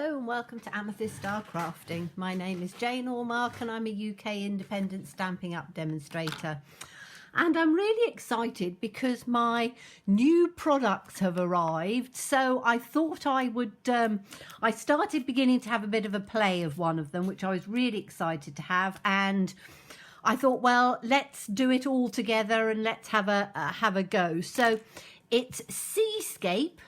Hello and welcome to Amethyst Style Crafting. My name is Jane Allmark and I'm a UK independent Stampin' Up demonstrator. And I'm really excited because my new products have arrived. So I thought I would, I started beginning to have a bit of a play of one of them, which I was really excited to have. And I thought, well, let's do it all together and let's have a go. So it's Seascape,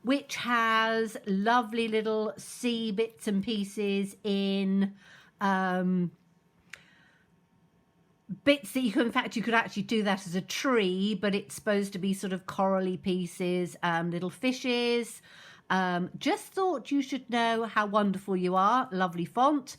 which has lovely little sea bits and pieces in bits that you can, in fact, you could actually do that as a tree, but it's supposed to be sort of corally pieces, little fishes. Just thought you should know how wonderful you are. Lovely font.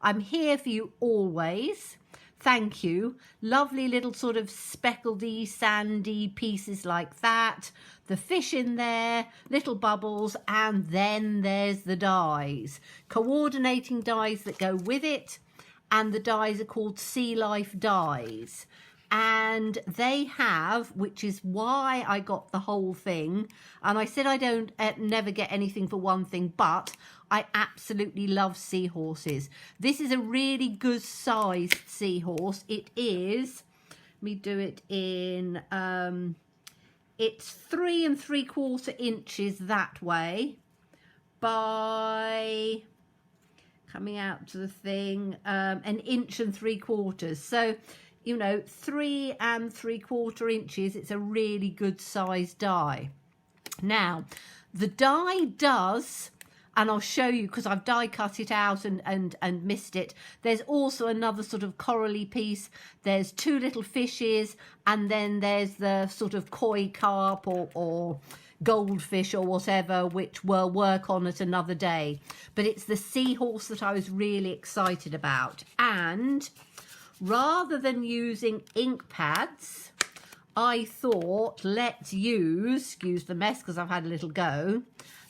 I'm here for you always. Thank you. Lovely little sort of speckledy, sandy pieces like that. The fish in there, little bubbles, and then there's the dies. Coordinating dies that go with it, and the dies are called Sea Life dies. And they have, which is why I got the whole thing, and I said I don't never get anything for one thing, but I absolutely love seahorses. This is a really good sized seahorse. It is, let me do it in, it's 3 3/4 inches that way by, coming out to the thing, 1 3/4 inches. So, you know, 3 3/4 inches, it's a really good size die. Now, the die does, and I'll show you because I've die cut it out and missed it. There's also another sort of corally piece. There's 2 little fishes, and then there's the sort of koi carp or goldfish or whatever, which we'll work on at another day. But it's the seahorse that I was really excited about. And rather than using ink pads, I thought let's use, excuse the mess because I've had a little go,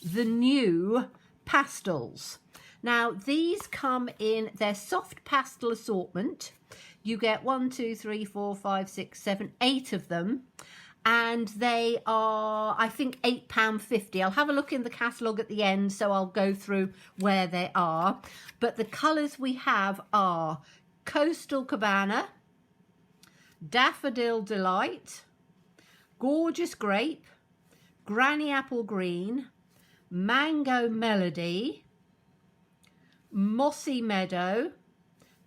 the new pastels. Now these come in their Soft Pastel Assortment. You get 1, 2, 3, 4, 5, 6, 7, 8 of them. And they are, I think, £8.50. I'll have a look in the catalogue at the end, so I'll go through where they are. But the colours we have are Coastal Cabana, Daffodil Delight, Gorgeous Grape, Granny Apple Green, Mango Melody, Mossy Meadow,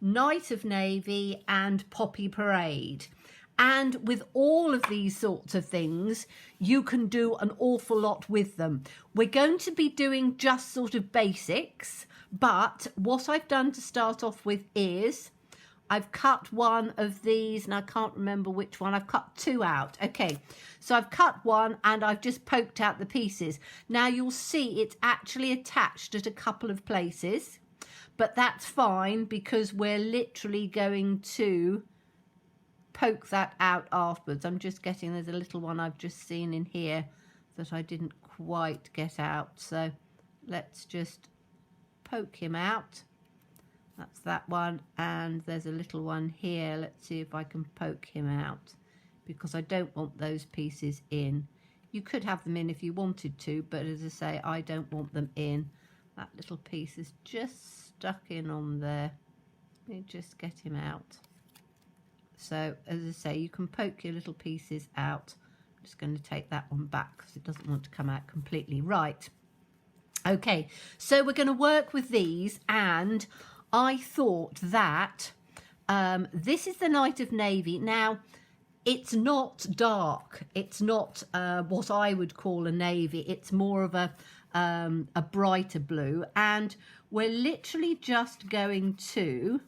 Night of Navy, and Poppy Parade. And with all of these sorts of things, you can do an awful lot with them. We're going to be doing just sort of basics, but what I've done to start off with is I've cut one of these, and I can't remember which one. I've cut 2 out. Okay, so I've cut one and I've just poked out the pieces. Now you'll see it's actually attached at a couple of places, but that's fine because we're literally going to poke that out afterwards. I'm just getting, there's a little one I've just seen in here that I didn't quite get out. So let's just poke him out. That's that one, and there's a little one here. Let's see if I can poke him out because I don't want those pieces in. You could have them in if you wanted to, but as I say, I don't want them in. That little piece is just stuck in on there. Let me just get him out. So as I say, you can poke your little pieces out. I'm just going to take that one back because it doesn't want to come out completely. Right. Okay, so we're going to work with these, and I thought that this is the Night of Navy. Now, it's not dark. It's not what I would call a navy. It's more of a brighter blue. And we're literally just going to,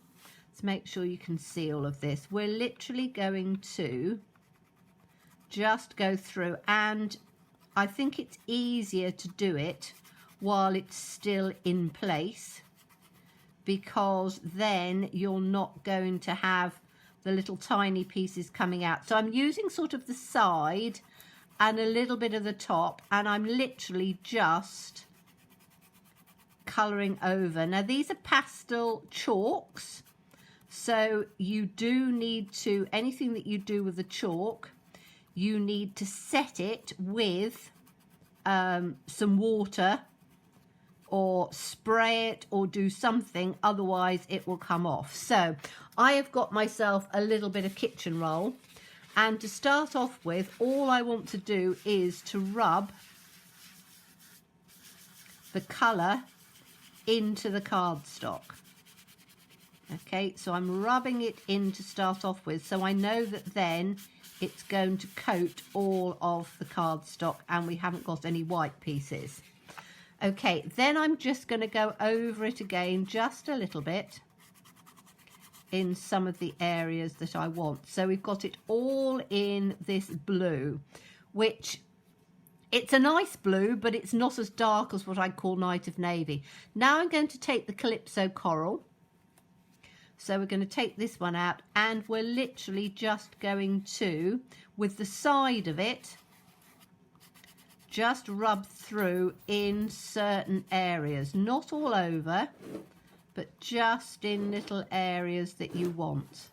let's make sure you can see all of this. We're literally going to just go through, and I think it's easier to do it while it's still in place, because then you're not going to have the little tiny pieces coming out. So I'm using sort of the side and a little bit of the top, and I'm literally just colouring over. Now these are pastel chalks, so you do need to, anything that you do with the chalk, you need to set it with some water or spray it or do something, otherwise it will come off. So I have got myself a little bit of kitchen roll, and to start off with, all I want to do is to rub the colour into the cardstock. Okay, so I'm rubbing it in to start off with, so I know that then it's going to coat all of the cardstock and we haven't got any white pieces. Okay, then I'm just going to go over it again just a little bit in some of the areas that I want. So we've got it all in this blue, which it's a nice blue, but it's not as dark as what I call Night of Navy. Now I'm going to take the Calypso Coral. So we're going to take this one out, and we're literally just going to, with the side of it, just rub through in certain areas, not all over, but just in little areas that you want.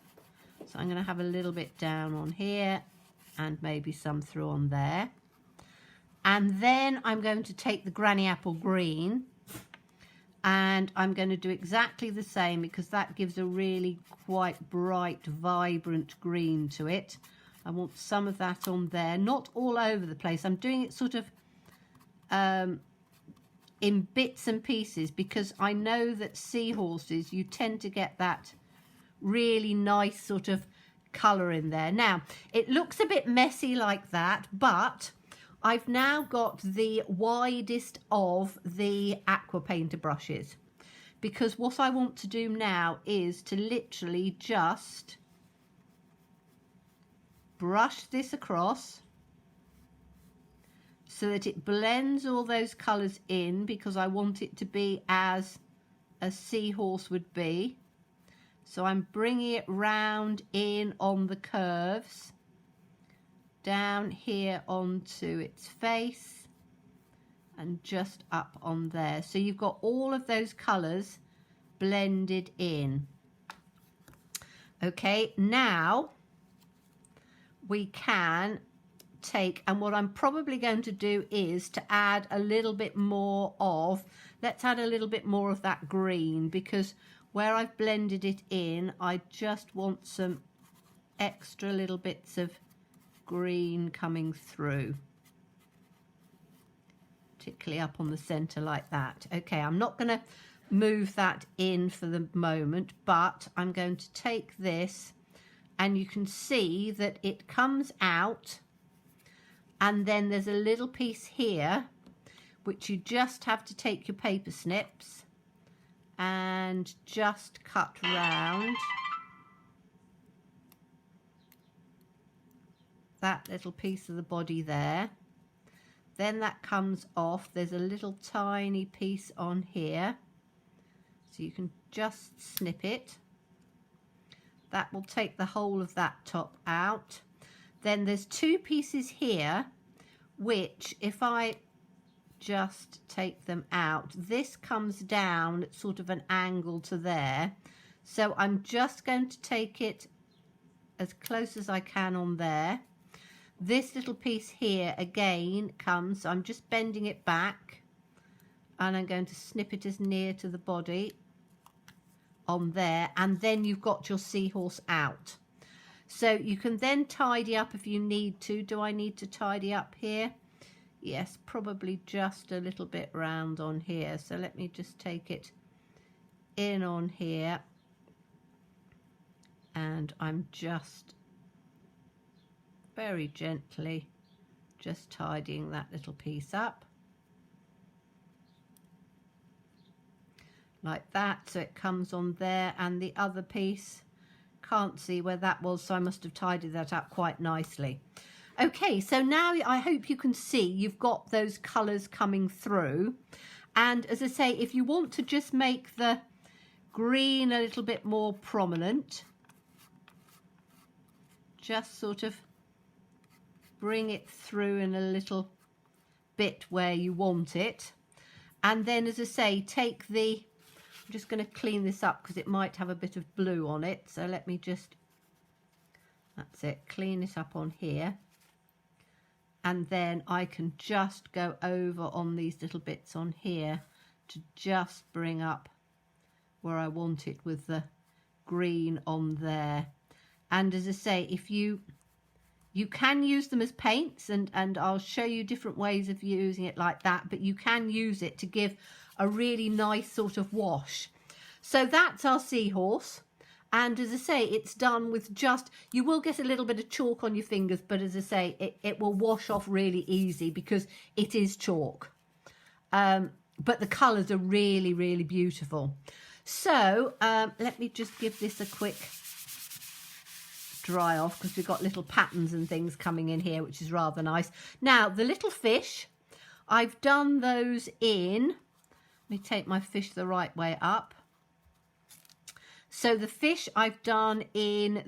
So I'm going to have a little bit down on here and maybe some through on there. And then I'm going to take the Granny Apple Green, and I'm going to do exactly the same because that gives a really quite bright, vibrant green to it. I want some of that on there, not all over the place. I'm doing it sort of in bits and pieces because I know that seahorses, you tend to get that really nice sort of colour in there. Now, it looks a bit messy like that, but I've now got the widest of the aqua painter brushes, because what I want to do now is to literally just brush this across so that it blends all those colours in, because I want it to be as a seahorse would be. So I'm bringing it round in on the curves, down here onto its face, and just up on there. So you've got all of those colours blended in. Okay, now we can take, and what I'm probably going to do is to add a little bit more of, let's add a little bit more of that green, because where I've blended it in, I just want some extra little bits of green coming through, particularly up on the center like that. Okay, I'm not going to move that in for the moment, but I'm going to take this, and you can see that it comes out, and then there's a little piece here which you just have to take your paper snips and just cut round that little piece of the body there. Then that comes off. There's a little tiny piece on here, so you can just snip it. That will take the whole of that top out. Then there's two pieces here which, if I just take them out, this comes down at sort of an angle to there, so I'm just going to take it as close as I can on there. This little piece here again comes, so I'm just bending it back, and I'm going to snip it as near to the body on there, and then you've got your seahorse out. So you can then tidy up if you need to. Do I need to tidy up here? Yes, probably just a little bit round on here. So let me just take it in on here, and I'm just very gently just tidying that little piece up like that, so it comes on there. And the other piece, can't see where that was, so I must have tidied that up quite nicely. Okay, so now I hope you can see you've got those colours coming through. And as I say, if you want to just make the green a little bit more prominent, just sort of bring it through in a little bit where you want it. And then, as I say, take the, I'm just going to clean this up because it might have a bit of blue on it. So let me just, that's it, clean it up on here. And then I can just go over on these little bits on here to just bring up where I want it with the green on there. And as I say, if you can use them as paints, and I'll show you different ways of using it like that, but you can use it to give a really nice sort of wash. So that's our seahorse. And as I say, it's done with just, you will get a little bit of chalk on your fingers, but as I say, it will wash off really easy because it is chalk. But the colours are really, really beautiful. So let me just give this a quick dry off because we've got little patterns and things coming in here, which is rather nice. Now, the little fish, I've done those in, let me take my fish the right way up. So the fish I've done in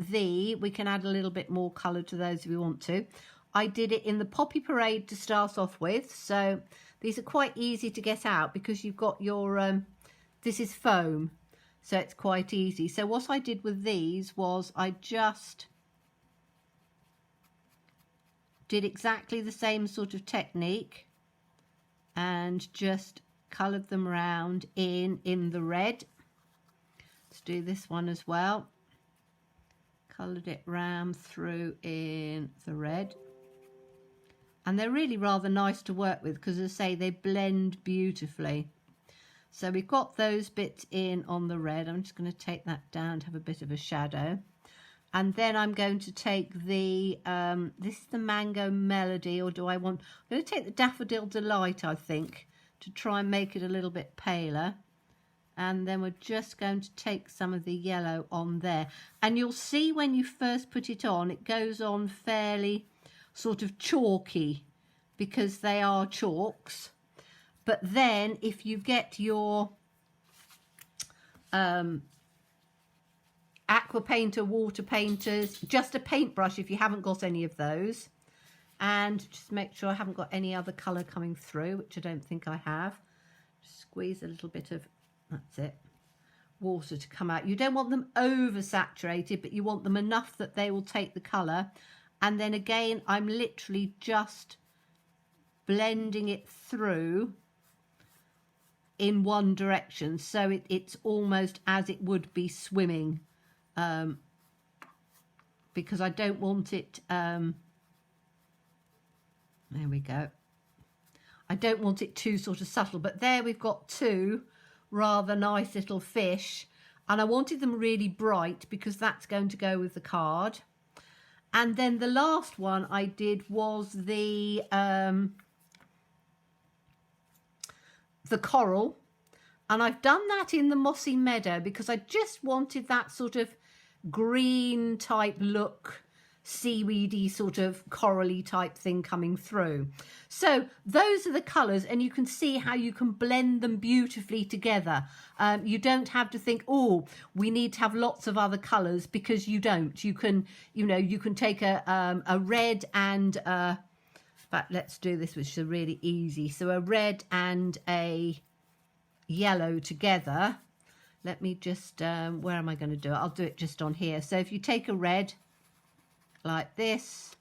we can add a little bit more colour to those if we want to. I did it in the Poppy Parade to start off with. So these are quite easy to get out because you've got your, this is foam. So it's quite easy. So what I did with these was I just did exactly the same sort of technique and just coloured them around in the red. Let's do this one as well. Coloured it round through in the red. And they're really rather nice to work with because, as I say, they blend beautifully. So we've got those bits in on the red. I'm just going to take that down to have a bit of a shadow. And then I'm going to take the, this is the Mango Melody, or do I want, I'm going to take the Daffodil Delight, I think, to try and make it a little bit paler. And then we're just going to take some of the yellow on there. And you'll see when you first put it on, it goes on fairly sort of chalky because they are chalks. But then if you get your aqua painter, water painters, just a paintbrush if you haven't got any of those, and just make sure I haven't got any other colour coming through, which I don't think I have. Just squeeze a little bit of, that's it, water to come out. You don't want them oversaturated, but you want them enough that they will take the colour. And then again, I'm literally just blending it through in one direction, so it's almost as it would be swimming, because I don't want it, there we go, I don't want it too sort of subtle. But there we've got two rather nice little fish, and I wanted them really bright because that's going to go with the card. And then the last one I did was the coral, and I've done that in the Mossy Meadow because I just wanted that sort of green type look, seaweedy sort of corally type thing coming through. So those are the colours, and you can see how you can blend them beautifully together. You don't have to think, oh, we need to have lots of other colours, because you don't. You can, you know, you can take a red and but let's do this, which is really easy. So a red and a yellow together. Let me just, where am I going to do it? I'll do it just on here. So if you take a red like this,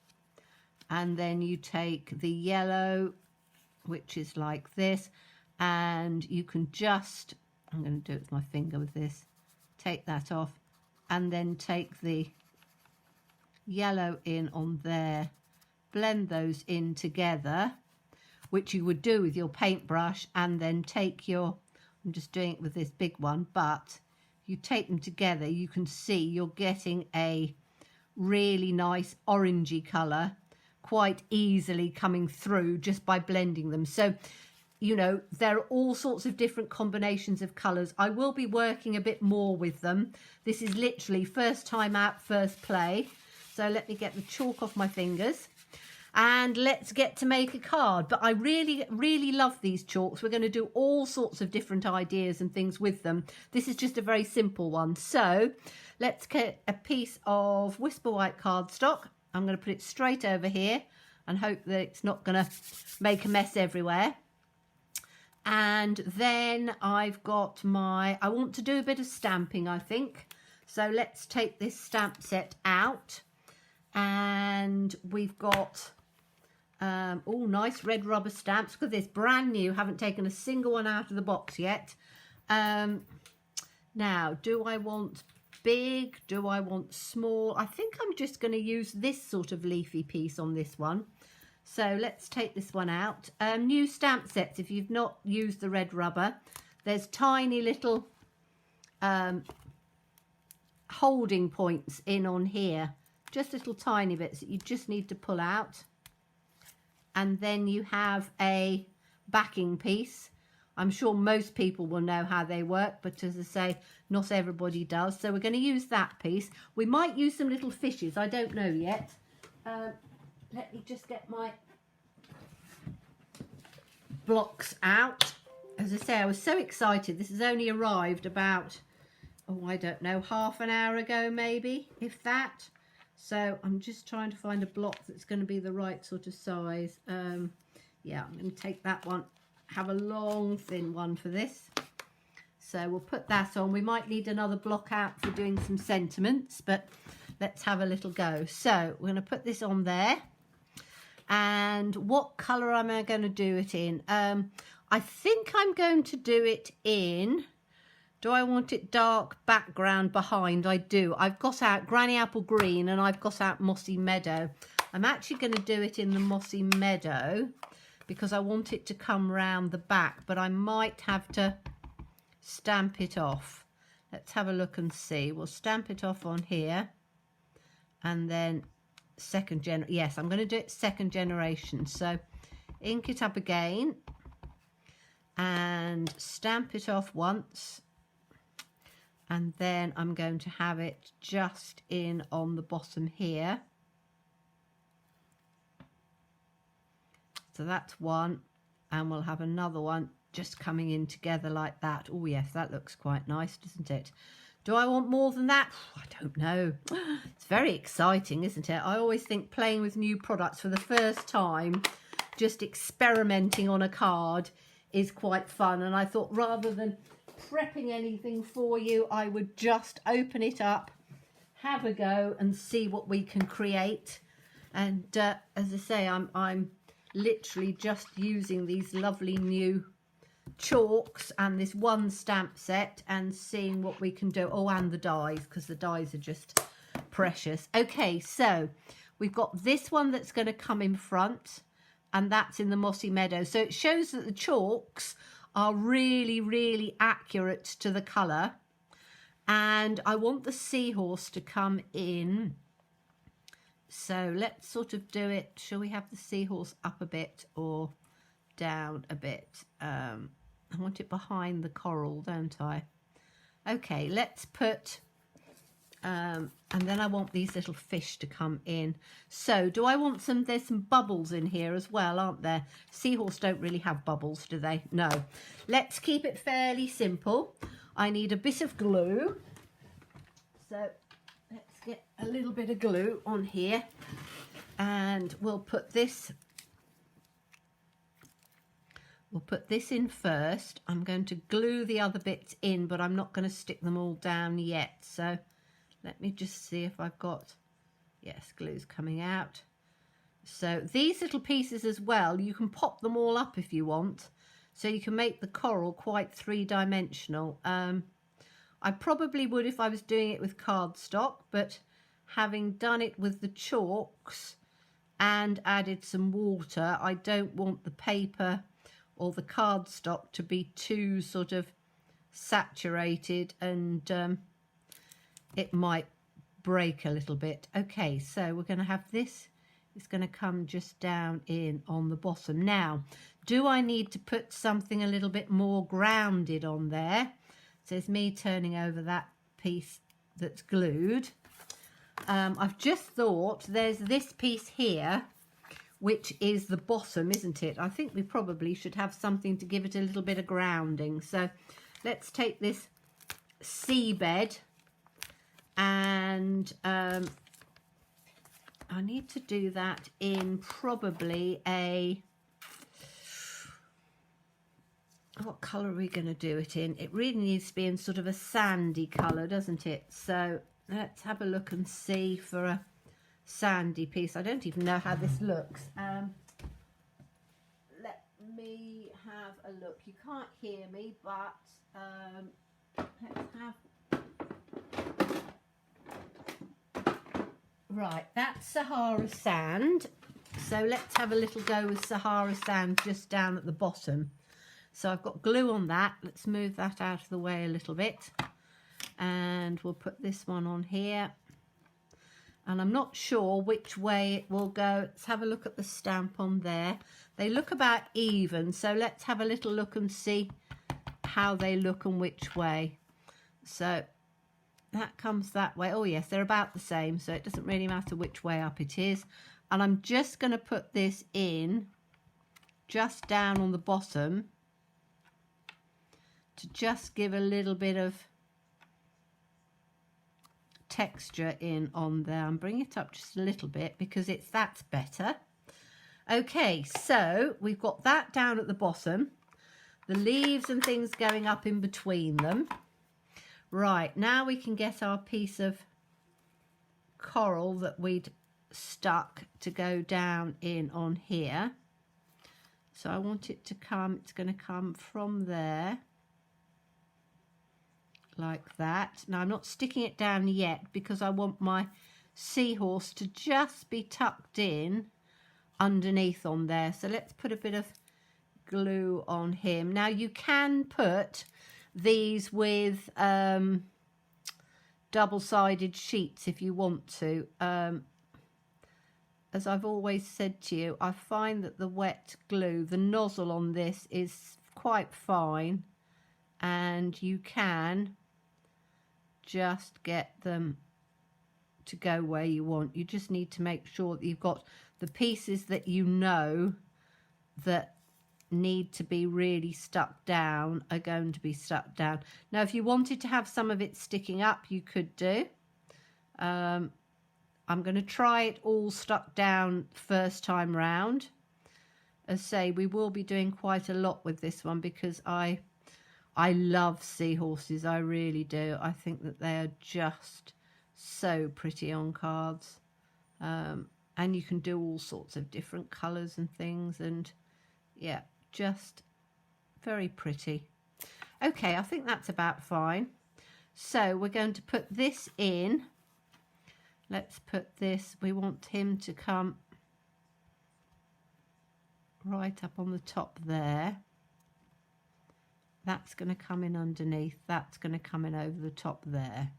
and then you take the yellow, which is like this, and you can just, I'm going to do it with my finger with this, take that off, and then take the yellow in on there, blend those in together, which you would do with your paintbrush, and then take your, I'm just doing it with this big one, but you take them together, you can see you're getting a really nice orangey colour quite easily coming through just by blending them. So, you know, there are all sorts of different combinations of colours. I will be working a bit more with them. This is literally first time out, first play. So let me get the chalk off my fingers and let's get to make a card. But I really, really love these chalks. We're going to do all sorts of different ideas and things with them. This is just a very simple one. So let's get a piece of Whisper White cardstock. I'm going to put it straight over here and hope that it's not going to make a mess everywhere. And then I've got my, I want to do a bit of stamping, I think. So let's take this stamp set out. And we've got Oh, nice red rubber stamps. Look at this, brand new. Haven't taken a single one out of the box yet. Now, do I want big? Do I want small? I think I'm just going to use this sort of leafy piece on this one. So let's take this one out. New stamp sets, if you've not used the red rubber, there's tiny little holding points in on here. Just little tiny bits that you just need to pull out. And then you have a backing piece. I'm sure most people will know how they work, but as I say, not everybody does. So we're going to use that piece. We might use some little fishes. I don't know yet. Let me just get my blocks out. As I say, I was so excited. This has only arrived about, oh, I don't know, half an hour ago maybe, if that. So I'm just trying to find a block that's going to be the right sort of size. Yeah, I'm going to take that one. Have a long thin one for this. So we'll put that on. We might need another block out for doing some sentiments, but let's have a little go. So we're going to put this on there. And what colour am I going to do it in? I think I'm going to do it in... Do I want it dark background behind? I do. I've got out Granny Apple Green and I've got out Mossy Meadow. I'm actually going to do it in the Mossy Meadow because I want it to come round the back, but I might have to stamp it off. Let's have a look and see. We'll stamp it off on here and then yes, I'm going to do it second generation. So ink it up again and stamp it off once. And then I'm going to have it just in on the bottom here. So that's one. And we'll have another one just coming in together like that. Oh, yes, that looks quite nice, doesn't it? Do I want more than that? I don't know. It's very exciting, isn't it? I always think playing with new products for the first time, just experimenting on a card is quite fun. And I thought rather than prepping anything for you, I would just open it up, have a go and see what we can create. And as I say, I'm literally just using these lovely new chalks and this one stamp set and seeing what we can do. Oh, and the dies, because the dies are just precious. Okay, so we've got this one that's going to come in front, and that's in the Mossy Meadow. So it shows that the chalks are really, really accurate to the colour. And I want the seahorse to come in. So let's sort of do it. Shall we have the seahorse up a bit or down a bit? I want it behind the coral, don't I? Okay, let's put... and then I want these little fish to come in. So do I want some... There's some bubbles in here as well, aren't there? Seahorse don't really have bubbles, do they? No. Let's keep it fairly simple. I need a bit of glue. So let's get a little bit of glue on here. And we'll put this... We'll put this in first. I'm going to glue the other bits in, but I'm not going to stick them all down yet. So... let me just see if I've got, yes, glue's coming out. So these little pieces as well, you can pop them all up if you want. So you can make the coral quite three-dimensional. I probably would if I was doing it with cardstock, but having done it with the chalks and added some water, I don't want the paper or the cardstock to be too sort of saturated and... it might break a little bit. Okay, so we're going to have this. It's going to come just down in on the bottom. Now, do I need to put something a little bit more grounded on there? So it's me turning over that piece that's glued. I've just thought there's this piece here, which is the bottom, isn't it? I think we probably should have something to give it a little bit of grounding. So let's take this seabed. And I need to do that in probably a... what colour are we going to do it in? It really needs to be in sort of a sandy colour, doesn't it? So let's have a look and see for a sandy piece. I don't even know how this looks. me have a look. You can't hear me, but let's have... Right, that's Sahara Sand. So let's have a little go with Sahara Sand just down at the bottom. So I've got glue on that. Let's move that out of the way a little bit. And we'll put this one on here. And I'm not sure which way it will go. Let's have a look at the stamp on there. They look about even, so let's have a little look and see how they look and which way. So that comes that way. Oh yes, they're about the same, so it doesn't really matter which way up it is. And I'm just going to put this in just down on the bottom to just give a little bit of texture in on there, and bring it up just a little bit because that's better. Okay, so we've got that down at the bottom, the leaves and things going up in between them. Right, now we can get our piece of coral that we'd stuck to go down in on here. So I want it to come, it's going to come from there like that. Now I'm not sticking it down yet because I want my seahorse to just be tucked in underneath on there. So let's put a bit of glue on him. Now you can put these with double-sided sheets if you want to. As I've always said to you, I find that the wet glue, the nozzle on this is quite fine, and you can just get them to go where you want. You just need to make sure that you've got the pieces that you know that need to be really stuck down are going to be stuck down. Now if you wanted to have some of it sticking up, you could do. I'm going to try it all stuck down first time round. As I say, we will be doing quite a lot with this one because I love seahorses, I really do. I think that they are just so pretty on cards. And you can do all sorts of different colours and things, and yeah, just very pretty. Okay, I think that's about fine. So we're going to put this in. Let's put this, we want him to come right up on the top there. That's going to come in underneath, that's going to come in over the top there.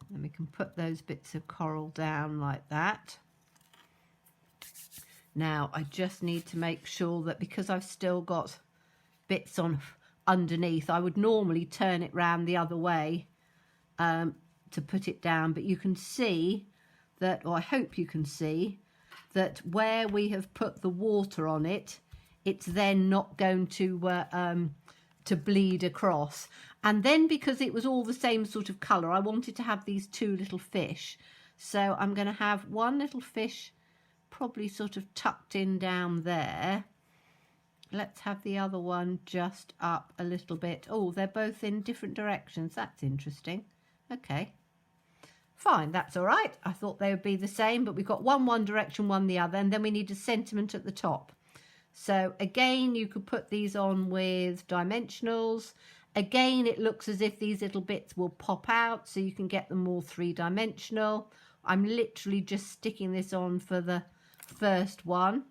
Then we can put those bits of coral down like that. Now I just need to make sure that, because I've still got bits on underneath, I would normally turn it round the other way to put it down, but you can see that, or I hope you can see that where we have put the water on it, it's then not going to bleed across. And then because it was all the same sort of colour, I wanted to have these two little fish. So I'm going to have one little fish probably sort of tucked in down there. Let's have the other one just up a little bit. Oh, they're both in different directions. That's interesting. Okay. Fine, that's all right. I thought they would be the same, but we've got one direction, one the other, and then we need a sentiment at the top. So again, you could put these on with dimensionals. Again, it looks as if these little bits will pop out, so you can get them all three-dimensional. I'm literally just sticking this on for the first one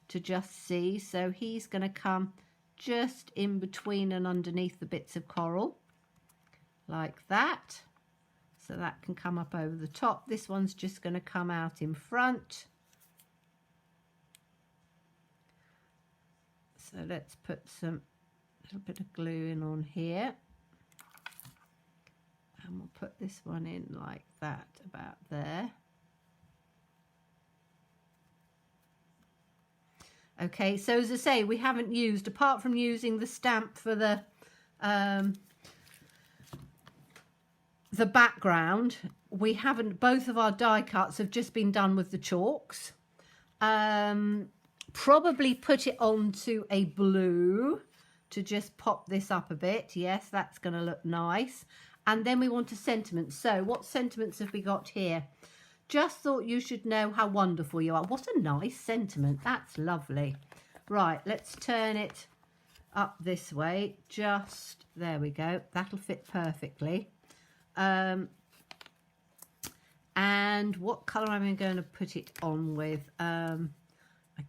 to just see. So he's going to come just in between and underneath the bits of coral, like that. So that can come up over the top. This one's just going to come out in front. So let's put some little bit of glue in on here. And we'll put this one in like that, about there. Okay, so as I say, we haven't used, apart from using the stamp for the background, we haven't, both of our die cuts have just been done with the chalks. Probably put it onto a blue to just pop this up a bit. Yes, that's going to look nice. And then we want a sentiment. So what sentiments have we got here? Just thought you should know how wonderful you are. What a nice sentiment. That's lovely. Right, let's turn it up this way. Just, there we go. That'll fit perfectly. And what colour am I going to put it on with? I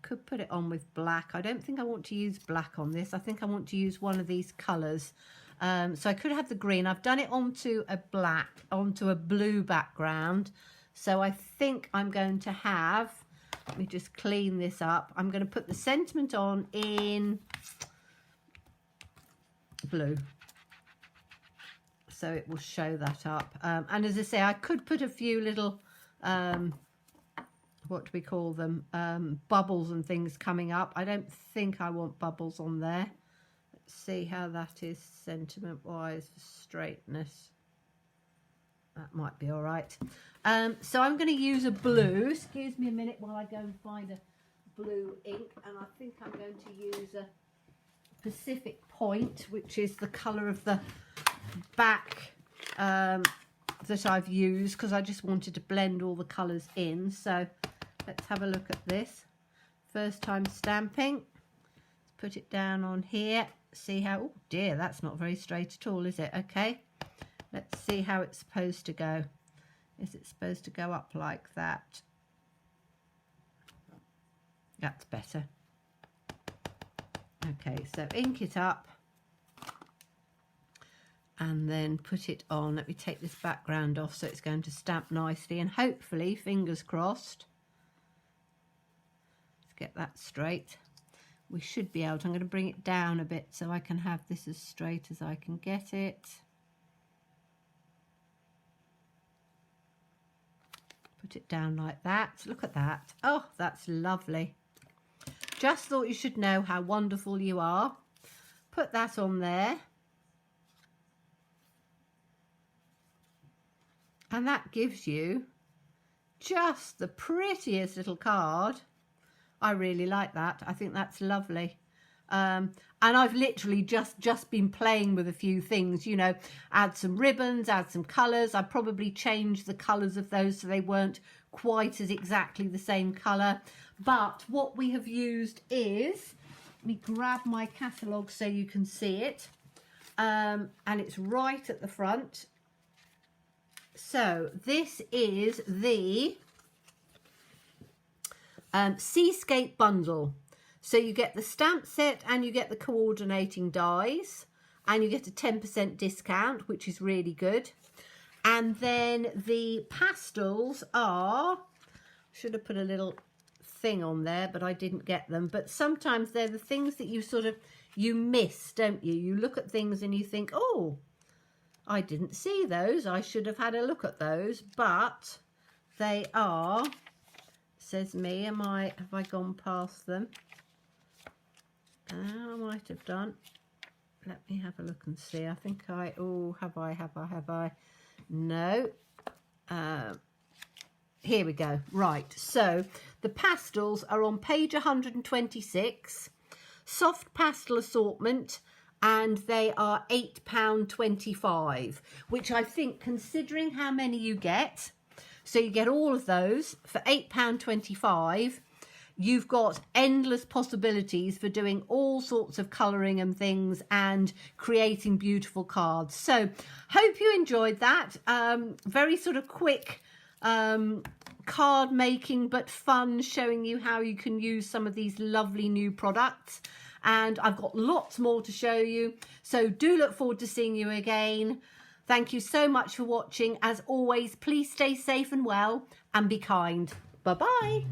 could put it on with black. I don't think I want to use black on this. I think I want to use one of these colours. So I could have the green. I've done it onto a blue background. So I think I'm going to have, let me just clean this up. I'm going to put the sentiment on in blue. So it will show that up. And as I say, I could put a few little, what do we call them? Bubbles and things coming up. I don't think I want bubbles on there. Let's see how that is sentiment wise for straightness. That might be all right. So I'm going to use a blue. Excuse me a minute while I go and find a blue ink. And I think I'm going to use a Pacific Point, which is the colour of the back that I've used, because I just wanted to blend all the colours in. So let's have a look at this. First time stamping. Let's put it down on here. See how, oh dear, that's not very straight at all, is it? Okay, let's see how it's supposed to go. Is it supposed to go up like that? That's better. Okay, so ink it up and then put it on. Let me take this background off so it's going to stamp nicely, and hopefully, fingers crossed, let's get that straight. We should be able to. I'm going to bring it down a bit so I can have this as straight as I can get it. Put it down like that. Look at that. Oh, that's lovely. Just thought you should know how wonderful you are. Put that on there. And that gives you just the prettiest little card. I really like that. I think that's lovely. And I've literally just been playing with a few things, you know, add some ribbons, add some colours. I probably changed the colours of those so they weren't quite as exactly the same colour. But what we have used is, let me grab my catalogue so you can see it. And it's right at the front. So this is the Seascape Bundle. So you get the stamp set and you get the coordinating dies, and you get a 10% discount, which is really good. And then the pastels are, should have put a little thing on there, but I didn't get them. But sometimes they're the things that you miss, don't you? You look at things and you think, oh, I didn't see those. I should have had a look at those. But they are, says me, have I gone past them? I might have done. Let me have a look and see. I think have I? No. Here we go. Right, so the pastels are on page 126, Soft Pastel Assortment, and they are £8.25, which I think, considering how many you get, so you get all of those for £8.25, you've got endless possibilities for doing all sorts of colouring and things and creating beautiful cards. So hope you enjoyed that. Very sort of quick card making, but fun, showing you how you can use some of these lovely new products. And I've got lots more to show you. So do look forward to seeing you again. Thank you so much for watching. As always, please stay safe and well and be kind. Bye-bye.